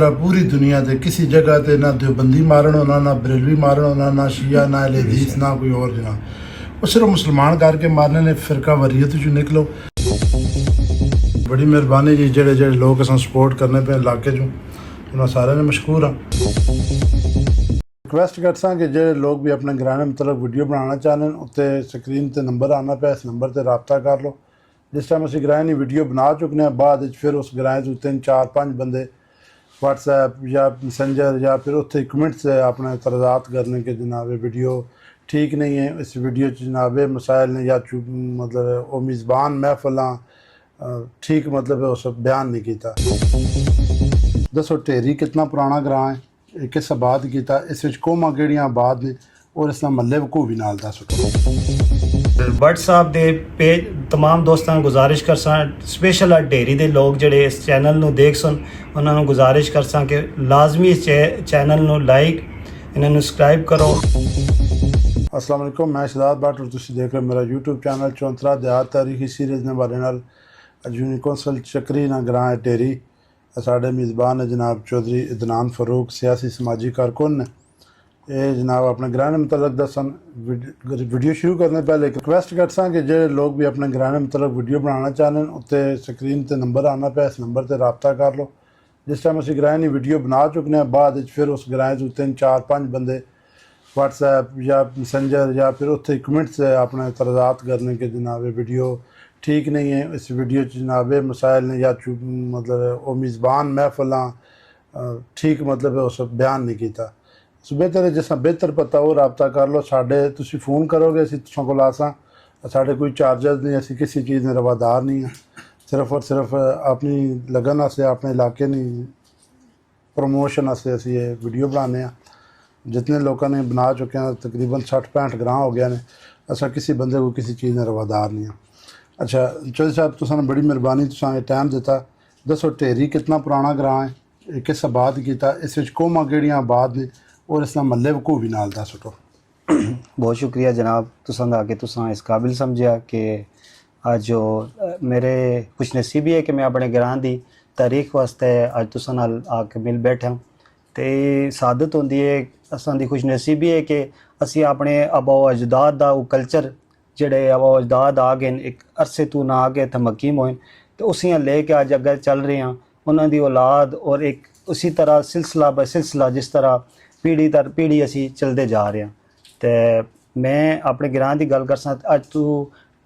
पूरी दुनिया के किसी जगह ते ना देवबंदी मारन होना, ना बरेलवी मारन होना, ना शिया, ना अहले हदीस, ना कोई और जना। वो सिर्फ मुसलमान करके मारने ने फिरका वरीयत चो निकलो। बड़ी मेहरबानी जी, जेड़े जेड़े लोग अस सपोर्ट करने पे इलाके चो उन्होंने सारे ने मशहूर हाँ। रिक्वेस्ट कर सा कि जेड़े लोग भी अपने घराने मतलब वीडियो बनाना चाहते हैं उत्ते स्क्रीन ते नंबर आना पे, इस नंबर ते रबता कर लो। जिस टाइम असी ग्राए नहीं वीडियो बना चुकने बाद फिर उस ग्राए चो 3-4-5 बंदे व्हाट्सएप या मैसेंजर या फिर उत्थे कमेंट से अपने तरजात करने के जनाब वीडियो ठीक नहीं है, इस वीडियो जनाब मसाइल ने या मतलब वो मेज़बान महफिल ठीक मतलब उस बयान नहीं किया। दसो ढेरी कितना पुराना ग्रां है, किस आबाद किया, इस कौमां केड़ियां आबाद ने और इस महल्ले वकू भी नाल दस। व्हाट्सएप दे पेज तमाम दोस्तों ਨੂੰ ਗੁਜ਼ਾਰਿਸ਼ ਕਰਸਾਂ, ਸਪੈਸ਼ਲ ਆ ਢੇਰੀ ਦੇ ਲੋਕ ਜਿਹੜੇ ਇਸ ਚੈਨਲ ਨੂੰ ਦੇਖ ਸਨ ਉਹਨਾਂ ਨੂੰ ਗੁਜ਼ਾਰਿਸ਼ ਕਰਸਾਂ ਕਿ ਲਾਜ਼ਮੀ ਇਸ ਚੈਨਲ ਨੂੰ ਲਾਈਕ ਇਹਨਾਂ ਨੂੰ ਸਬਸਕ੍ਰਾਈਬ ਕਰੋ। अस्सलाम वालेकुम, मैं शहजाद भट्ट और तुसीं देख रहे मेरा यूट्यूब चैनल चौंतरा देहात तारीखी सीरीज़ ने बारे नाल अजूनी कौंसल चक्री ना ग्रां ढेरी साढ़े मेज़बान है जनाब चौधरी इदनान फारूक, सियासी समाजी कारकुन ने। ये जनाब अपने घराने मतलब दसन। वीडियो शुरू करने पहले एक रिक्वेस्ट कर सा कि जो लोग भी अपने घराने मतलब वीडियो बनाना चाहते हैं उत्ते स्क्रीन ते नंबर आना पे, इस नंबर ते रबता कर लो। जिस टाइम असी ग्राए नहीं वीडियो बना चुकने बाद फिर उस ग्राए चो 3-4-5 बंदे व्हाट्सएप या मैसेंजर या फिर उत्थे कमेंट से अपने तरजात करने के जनाब वीडियो ठीक नहीं है, इस वीडियो जनाब मसाइल ने या मतलब वो मेज़बान महफिल ठीक मतलब उस बयान नहीं किया। सो बेहतर है जिस बेहतर पता हो रबता कर लो। साढ़े तुसी फ़ोन करोगे असी तुसां कोल आसां, साढ़े कोई चार्जर नहीं, असी किसी चीज़ ने रवादार नहीं है, सिर्फ और सिर्फ अपनी लगन से अपने इलाके नहीं प्रमोशन से असी ये वीडियो बनाने। जितने लोगों ने बना चुके हैं तकरीबन 60-65 ग्रां हो गया ने, असा किसी बंदे को किसी चीज़ ने रवादार नहीं है। अच्छा चौधरी साहब तुसां बड़ी मेहरबानी, तुसां टाइम दिता। दसो ढेरी कितना पुराना ग्रां है, किस आबाद किया, इस कौमां केड़ियां आबाद ने और इस महल्ले वकू भी नाल दस सुटो। बहुत शुक्रिया जनाब तुसां दा कि तुसां इस काबिल समझिया कि अज जो मेरे खुशनसीबी है कि मैं अपने ग्रां दी तारीख वास्ते अज तुसां नाल आके मिल बैठा। तो सादत होंदी है असां दी खुशनसीबी है कि असी अपने आबा अजदाद दा वो कल्चर जेड़े आबा अजदाद आ गए एक अरसे तू ना आ गए थमकीम होए तो उसी लेके अज अगर चल रहे हैं उन्होंने औलाद और एक उसी तरह सिलसिला ब सिलसिला जिस तरह पीढ़ी दर पीढ़ी असी चलते जा रहे हैं। तो मैं अपने ग्रां की गल करसा अज तू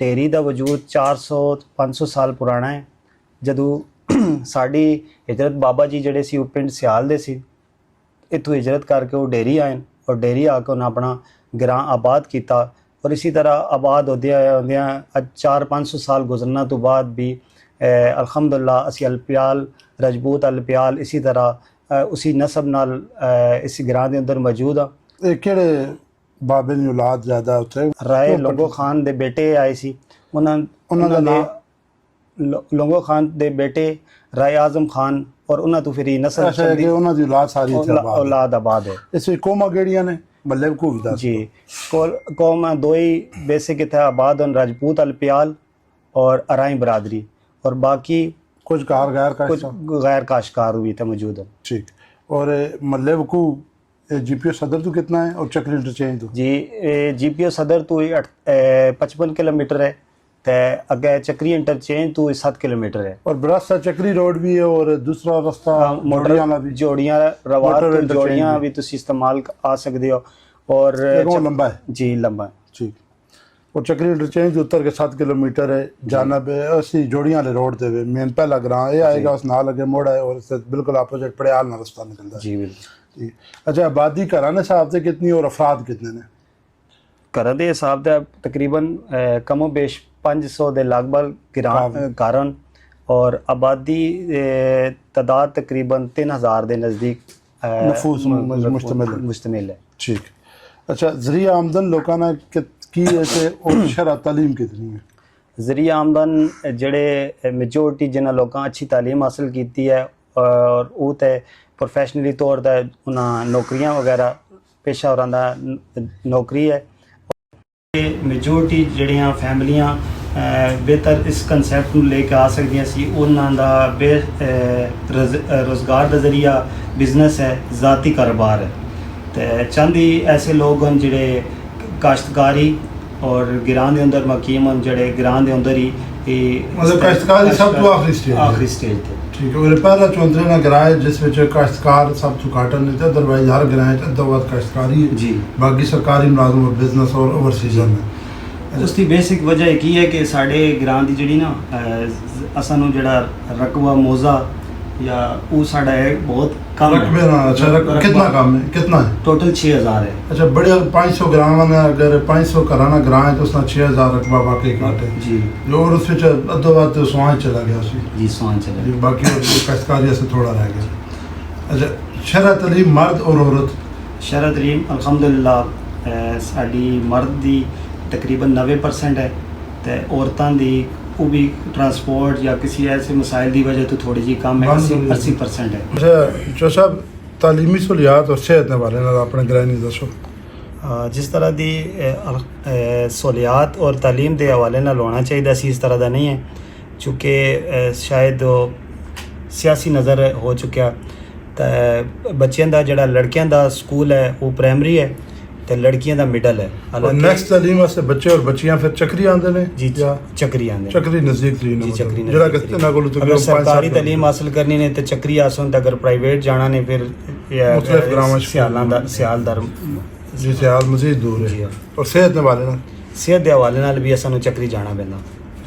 ढेरी का वजूद 400-500 साल पुराना है। जदों साड़ी हिजरत बाबा जी जड़े सी पिंड सियाल दे सी इतों हिजरत करके वो डेरी आए और डेरी आके उन्हें अपना ग्रां आबाद किया और इसी तरह आबाद होंदियां अज 400-500 साल गुजरना तो बाद भी अल्हम्दुलिल्लाह असी अलप्याल रजपूत अलप्याल इसी तरह उसी नसब नाल इस ग्रां के अंदर मौजूद आ। केड़े बाबे दी औलाद ज़्यादा उत्थे? राय लोंगो खान दे बेटे आए सी, उन्होंने लोंगो खान दे बेटे राय आजम खान और उन्होंने तो फिर नस्ल चलदी उन्हां दी औलाद सारी औलाद आबाद है। इस कौमां केड़ियां ने मल्ले वकू भी दस जी कौम दो ही बेसिक इतने आबाद हैं, राजपूत अलप्याल और अराई बरादरी और बाकी कुछ गैर काशकार भी थे मौजूद है। ठीक। और मल्ले वकू GPO सदर तो कितना है और चक्री इंटरचेंज तो? जी GPO सदर तो 55 किलोमीटर है तो अगे चक्री इंटरचेंज तो 7 किलोमीटर है और बरासा चक्री रोड भी है और दूसरा रास्ता जोड़ियां रवात जोड़ियां भी तुसी इस्तेमाल आ सकते हो और लंबा है जी लंबा है। ठीक। और चक्री इंटरचेंज उतर के 7 किलोमीटर है जानब असी जोड़ियां वाले रोड ते मेन पहला ग्रां ये आएगा उस नाल अगे मोड़ है और इससे बिल्कुल अपोजिट पड़ियाल ना रास्ता निकलता है। जी बिल्कुल। अच्छा आबादी घराने हिसाब से कितनी और अफराद कितने ने? घर के हिसाब से तकरीबन कमो बेश 500 के लगभग कारण और आबादी तादाद तकरीबन 3000 के नज़दीक मुश्तमिल है। ठीक। अच्छा ज़रिया आमदन लोगों ने की और शरह तालीम कितनी है? ज़रिया आमदन जड़े मेजोरिटी जिन्हें लोगों अच्छी तालीम हासिल की है और वो तो प्रोफैशनली तौर पर उन्हें नौकरियां वगैरह पेशा होरां दा नौकरी है। मेजोरिटी जड़ियाँ फैमिलियाँ ਬਿਹਤਰ ਇਸ ਕਨਸੈਪਟ ਨੂੰ ਲੈ ਕੇ ਆ ਸਕਦੀਆਂ ਸੀ। ਉਹਨਾਂ ਦਾ ਰੋਜ਼ਗਾਰ ਦਾ ਜ਼ਰੀਆ ਬਿਜ਼ਨਸ ਹੈ, ਜ਼ਾਤੀ ਕਾਰੋਬਾਰ ਹੈ। ਤੇ ਚੰਦ ਹੀ ਐਸੇ ਲੋਕ ਹਨ ਜਿਹੜੇ ਕਾਸ਼ਤਕਾਰੀ ਔਰ ਗਿਰਾਂ ਦੇ ਅੰਦਰ ਮਕੀਮ ਹਨ, ਜਿਹੜੇ ਗਿਰਾਂ ਦੇ ਅੰਦਰ ਹੀ ਮਤਲਬ ਕਾਸ਼ਤਕਾਰੀ ਸਭ ਤੋਂ ਆਖਰੀ ਸਟੇਜ ਤੇ ਠੀਕ ਹੈ। ਪਹਿਲਾ ਚੌਂਤਰੇ ਨਾਲ ਗਰਾਹ ਹੈ ਜਿਸ ਵਿੱਚ ਕਾਸ਼ਤਕਾਰ ਸਭ ਤੋਂ ਘੱਟ ਨੇ ਤੇ ਅਦਰਵਾਈਜ਼ ਹਰ ਗਰਾਹ 'ਚ ਅੱਧੋ ਵੱਧ ਕਾਸ਼ਤਕਾਰੀ ਹੈ ਜੀ। ਬਾਕੀ ਸਰਕਾਰੀ ਮੁਲਾਜ਼ਮ ਔਰ ਬਿਜ਼ਨਸ ਔਰ ਓਵਰਸੀਜ਼ ਹਨ। ਉਸ ਦੀ ਬੇਸਿਕ ਵਜ੍ਹਾ ਇਹ ਕੀ ਹੈ ਕਿ ਸਾਡੇ ਗਿਰਾਂ ਦੀ ਜਿਹੜੀ ਨਾ ਅਸਾਂ ਨੂੰ ਜਿਹੜਾ ਰਕਬਾ ਮੋਜ਼ਾ ਜਾਂ ਉਹ ਸਾਡਾ ਹੈ ਬਹੁਤ कम रकबे ना अच्छा कितना काम है कितना है टोटल 6000 है। अच्छा बढ़िया 500 ग्राम में अगर 500 कराना ग्राम है तो उसने 6000 रकबा बाकी काटे जी जो और उस विच अद्धो बात तो सुहान चला गया उसी जी सुहान चला जी बाकी और काश्तकारी से थोड़ा रह गया। अच्छा शरअ तलीम मर्द और औरत शरअ तलीम अल्हम्दुलिल्लाह साडी मर्द दी तकरीबन 90% है ते औरतां दी वो भी ट्रांसपोर्ट या किसी ऐसे मसाइल की वजह तो थोड़ी जी कम है 80% है। अच्छा जो साहब तालीमी सहूलियात और सेहत के बारे में अपने ग्रहणी दसो। जिस तरह की सहूलियात और तालीम के हवाले नाल होना चाहिए सी इस तरह का नहीं है, चूँकि शायद सियासी नज़र हो चुका। तो बच्चों का जोड़ा लड़कियों का स्कूल है वो प्राइमरी है तो लड़कियों का मिडल है। नेक्स्ट तालीम वास्ते बच्चे और बच्चियां फिर चक्री आंदे ने जी चक्री आंदे चक्री नजदीक जी चक्री जेड़ा किसते ना कोल अगर सरकारी तालीम हासिल करनी ने तो चक्री हासिल होता, अगर प्राइवेट जाना ने फिर मुख्तलिफ ग्रामां सियालदार जी सियाल मजीद दूर है। और सेहत के बारे में सेहत के हवाले नाल भी असां चक्री जाना पैंदा।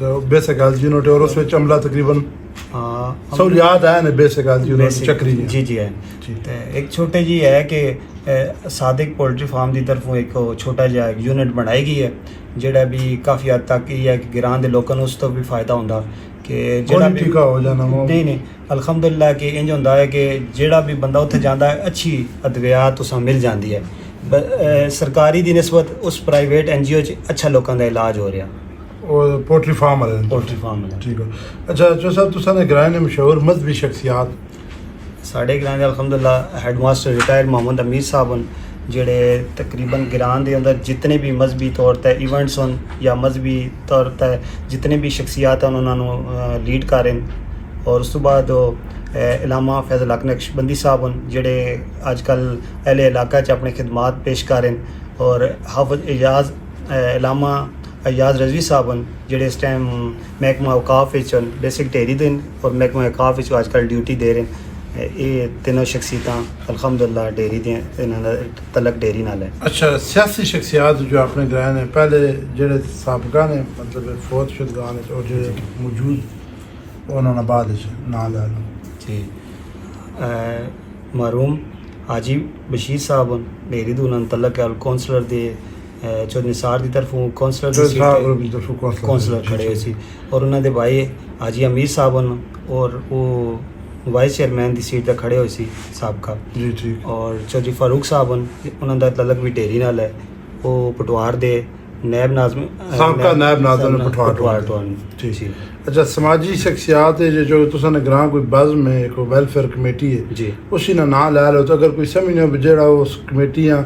तो बेसिक हेल्थ यूनिट और उस विच अमला तकरीबन सहूलियात है ने बेसिक हेल्थ यूनिट चक्री जी जी है। तो एक छोटे जी है कि सादिक पोल्ट्री फार्म की तरफों एक छोटा जिहा यूनिट बनाई गई है जेड़ा भी काफ़ी हद तक ये है कि गिरां दे लोकां नूं उस तो भी फायदा होंदा कि जेड़ा भी टीका हो जाना नहीं अल्हम्दुलिल्लाह कि इंज होंदा है कि जेड़ा भी बंदा उत्थे जांदा है अच्छी अद्वियात उसां मिल जाती है। सरकारी दी निस्बत उस प्राइवेट NGO च अच्छा लोकां दा इलाज हो रहा और पोल्ट्री फार्म ठीक है। अच्छा जो साहब तुसां ने ग्रां ने मशहूर मजहबी शख्सियात साढ़े ग्रां दे अल्हम्दुलिल्लाह हेडमास्टर रिटायर मोहम्मद अमीर साहब न जेड़े तकरीबन ग्रां दे अंदर जितने भी मजहबी तौर पर इवेंट्स होन या मजहबी तौर पर जितने भी शख्सियात हैं उन्होंने लीड करें। और उस तो बाद इलामा फैज़ल हक नक्शबंदी साहब न जेड़े अजकल अहले इलाका च अपने खिदमात पेश करें। और हाफिज एजाज इलामा अयाज रजवी साहब न जेड़े इस टाइम महकमा औकाफ बेसिक ढेरी दिन और महकमा औकाफ अजकल ड्यूटी दे रहे हैं। ये तीनों शख्सियत अल्हम्दुलिल्लाह डेयरी दी तलक डेयरी नाल है। अच्छा सियासी शख्सियात जो अपने ग्रह ने पहले जेड़े साबका ने मतलब फौत शुदा ने और जेड़े मौजूद उन्होंने बाद नाम ले लो जी मरहूम हाजी बशीर साहब डेयरी दी उन्होंने तलक है। कौंसलर दे चौधरी निसार की तरफों कौंसलर खड़े सी और उन्होंने भाई हाजी अमीर साहब और वो वाइस चेयरमैन की सीट पर खड़े हुए सी साबका जी ठीक। और चौधरी फारूक साहब उन्होंने तलक भी ढेरी नाल है वो पटवार दे नैब नाज़म साबका नैब नाज़म पटवार ठीक। अच्छा समाजी शख्सियात है जो तुसा ने ग्रां कोई बज़्म में एक वेलफेयर कमेटी है जी उसी ना नाम लै लो तो अगर कोई समझने जेड़ा उस कमेटियां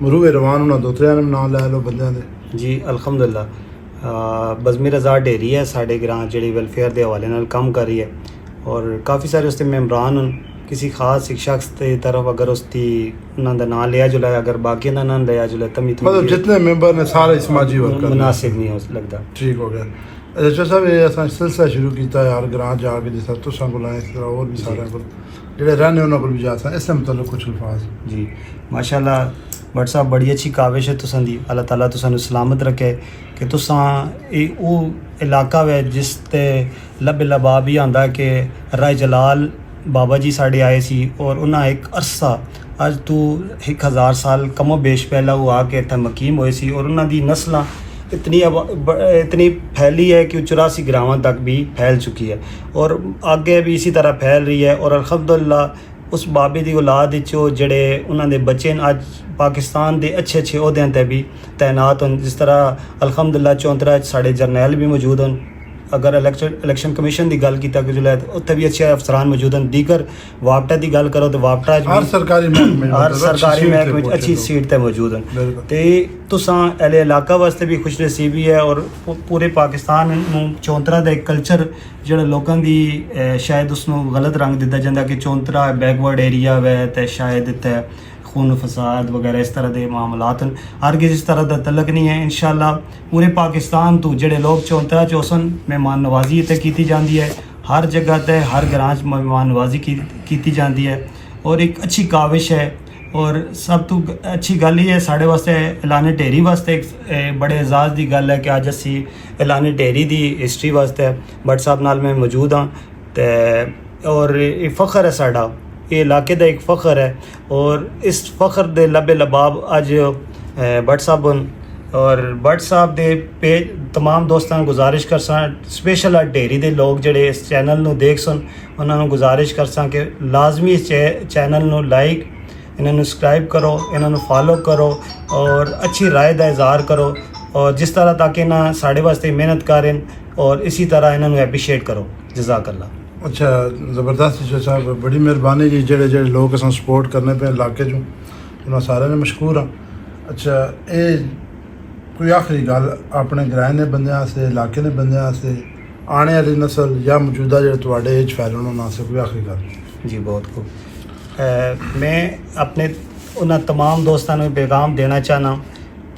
मरूए रवान उन्होंने दो त्रै नाम लै लो बंदे दे जी अल्हम्दुलिल्लाह बज़मी रज़ा डेयरी है साढ़े ग्रां जेड़ी वेलफेयर के हवाले नाल काम कर रही है और काफ़ी सारे उसके मेम्बरान किसी खास एक शख्स की तरफ अगर उसकी उन्होंने नाम लिया जुला अगर बाकी का नाम लिया जुला तो मतलब जितने मेंबर ने सारे समाजी वर्कर मुनासिब नहीं हो लगता ठीक हो गया। अच्छा साहब ये असां सिलसिला शुरू किया यार ग्रां जाके जिस तरह तुसां कोल आए इस तरह और भी सारे को जेड़े रहने उन्होंने कोल भी जा सकते इससे मतलब कुछ अल्फाज जी माशाल्लाह बट साहब बड़ी अच्छी काविश है तुसां दी अल्लाह ताला तुसां नूं सलामत रखे कि तुसां वो इलाका है जिस ते लब लबाब भी आंदा कि राय जलाल बाबा जी साढ़े आए सी और उन्हें एक अरसा अज तो 1000 साल कमो बेश पहला वो आके इतना मकीम हुए सी और उन्हों दी नस्ल इतनी फैली है कि 84 ग्रामां तक भी फैल चुकी है और आगे भी इसी तरह फैल रही है। और अल्हम्दुलिल्लाह उस बाबे की औलाद जड़े उन्होंने बच्चे अज पाकिस्तान के अच्छे अच्छे अहदों पर भी तैनात हों जिस तरह अल्हम्दुलिल्लाह 34 साढ़े जरनैल भी मौजूद हैं ਅਗਰ ਇਲੈਕਸ਼ਨ ਕਮਿਸ਼ਨ ਦੀ ਗੱਲ ਕੀਤਾ ਕਿ ਜੁਲੇ ਉੱਥੇ ਵੀ ਅੱਛੇ ਅਫਸਰਾਨ ਮੌਜੂਦ ਹਨ। ਦੀਗਰ ਵਾਪਟਾ ਦੀ ਗੱਲ ਕਰੋ ਤਾਂ ਵਾਪਟਾ 'ਚ ਹਰ ਸਰਕਾਰੀ ਮਹਿਕਮੇ ਹਰ ਸਰਕਾਰੀ ਮਹਿਕਮੇ 'ਚ ਅੱਛੀ ਸੀਟ ਤੇ ਮੌਜੂਦ ਹਨ। ਬਿਲਕੁਲ। ਤੇ ਤੁਸਾਂ ਇਹਲੇ ਇਲਾਕਾ ਵਾਸਤੇ ਵੀ ਖੁਸ਼ਨਸੀਬੀ ਹੈ ਔਰ ਪੂਰੇ ਪਾਕਿਸਤਾਨ ਨੂੰ ਚੌਂਤਰਾ ਦਾ ਇੱਕ ਕਲਚਰ ਜਿਹੜਾ ਲੋਕਾਂ ਦੀ ਸ਼ਾਇਦ ਉਸ ਨੂੰ ਗਲਤ ਰੰਗ ਦਿੱਤਾ ਜਾਂਦਾ ਕਿ ਚੌਂਤਰਾ ਬੈਕਵਰਡ ਏਰੀਆ ਵੈ ਤੇ ਸ਼ਾਇਦ ਇੱਥੇ खून फसाद वगैरह इस तरह के मामलात हैं। हर किसी इस तरह का तलक नहीं है। इंशाल्लाह पूरे पाकिस्तान तो जेडे लोग चौंतरा चौसन मेहमान नवाजी इत्थे कीती जाती है। हर जगह ते हर ग्रां च मेहमान नवाजी कीती जाती है और एक अच्छी काविश है। और सब तो अच्छी गल ये है साढ़े वास्ते ऐलान ढेरी वास्ते एक बड़े एजाज़ की गल है कि अज असी ऐलान ढेरी की हिस्टरी वास्ते भट्ट साहब नाल मैं मौजूद हाँ ते और ये फ़ख्र है साड़ा ये इलाके का एक फ़ख्र है। और इस फ़ख्र के लबे लबाब अज भट्ट साहब और भट्ट साहब के पेज तमाम दोस्तों गुजारिश कर स्पेशल ढेरी के लोग जोड़े इस चैनल में देख सन उन्होंने गुजारिश कर कि लाजमी इस चैनल में लाइक इन्होंने सब्सक्राइब करो, इन्होंने फॉलो करो और अच्छी राय का इजहार करो और जिस तरह ताकि ना साढ़े वास्ते मेहनत करें और इसी तरह इन्होंने एप्रीशिएट करो। जज़ाकल्लाह। अच्छा ज़बरदस्त जी साहब, बड़ी मेहरबानी जी जेड़े जेड़े लोग अस सपोर्ट करने पे इलाके चों उन्होंने सारे ने मशकूर हाँ। अच्छा ये कोई आखिरी गल अपने ग्रां ने बंदे वास्ते इलाके ने बंदे वास्ते आने वाली नस्ल या मौजूदा जो तुहाडे एज फैल उन्होंने वास्ते कोई आखिरी गल? जी बहुत खूब। मैं अपने उन्होंने तमाम दोस्तों को पैगाम देना चाहना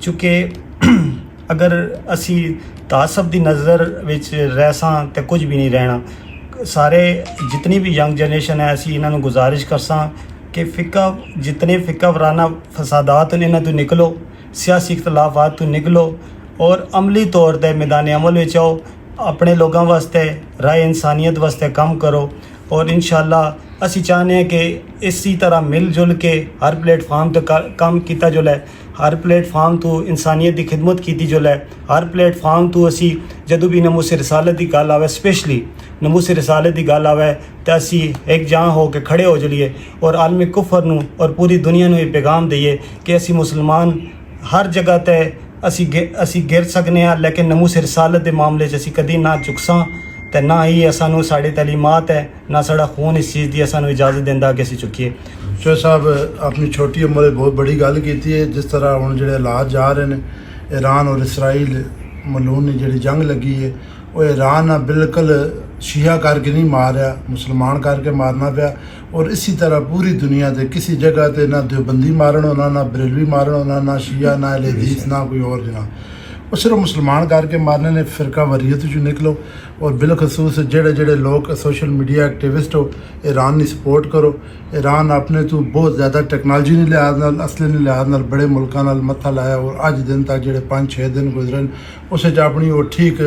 चूँकि अगर असी तासब की नज़र विच रह सां तो कुछ भी नहीं रहना। सारे जितनी भी यंग जनरेशन है असी इन्होंने गुजारिश कर सां कि फ़िका जितने फ़िका वराना फसादात ने इन्हों तो निकलो, सियासी इख्तलाफात तो निकलो और अमली तौर पर मैदान अमल में आओ, अपने लोगों वास्ते राय इंसानियत वास्ते काम करो। और इंशाअल्लाह असी चाहते हैं कि इसी तरह मिलजुल के हर प्लेटफार्म तो काम किया जुला है, हर प्लेटफार्म तो इंसानियत की खिदमत की जुला है, हर प्लेटफार्म तो असी जदों भी नमूस रिसालत की गल आवे स्पेशली नमूस रिसालत की गल आवे तो असी एक जां हो के खड़े हो जलिए और आलमी कुफर नूं और पूरी दुनिया नूं ये पैगाम दईए कि असी मुसलमान हर जगह ते असी गिर सकने हाँ लेकिन नमूस रिसालत के मामले च असी कदी ना चुकसां ते ना ही सानू साड़ी तलीमात है ना साड़ा खून इस चीज़ की सानू इजाज़त देंदा कि असी चुकीए। शोएब साहब अपनी छोटी उम्र बहुत बड़ी गल की है। जिस तरह हुण जिहड़े हालात जा रहे हैं ईरान और इसराइल मलून जी जंग लगी है वो ईरान बिल्कुल शिया करके नहीं मार रहा, मुसलमान करके मारना पाया। और इसी तरह पूरी दुनिया के किसी जगह पर ना देवबंदी मारन होना, ना बरेलवी मारन होना, ना शिया ना अहले हदीस ना कोई और जना, वो सिर्फ मुसलमान करके मारने ने फ़िरका वरीयत चो निकलो। और बिलखसूस जेड़े जेड़े लोग सोशल मीडिया एक्टिविस्ट हो ईरान की सपोर्ट करो। ईरान अपने तो बहुत ज़्यादा टेक्नोलॉजी ने लिहाज नाल असले ने लिहाज नाल बड़े मुल्कों नाल मत्था लाया और अज दिन तक जेड़े 5-6 दिन गुजरे उस अपनी वो ठीक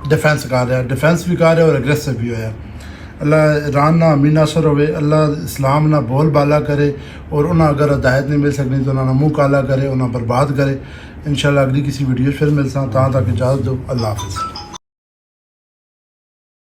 डिफेंस कर रहा, डिफेंस भी कर रहा और अग्रेसिव भी होया। अल्लाह ईरान ना अमीन नासर होवे, अल्लाह इस्लाम ना बोल बाला करे और उन्हें अगर हदायत नहीं मिल सकनी तो उन्होंने मुँह काला करे, उन्हें बर्बाद करे। इंशाल्लाह अगली किसी वीडियो फिर मिलता तक इजाज़त दो। अल्लाह हाफिज़।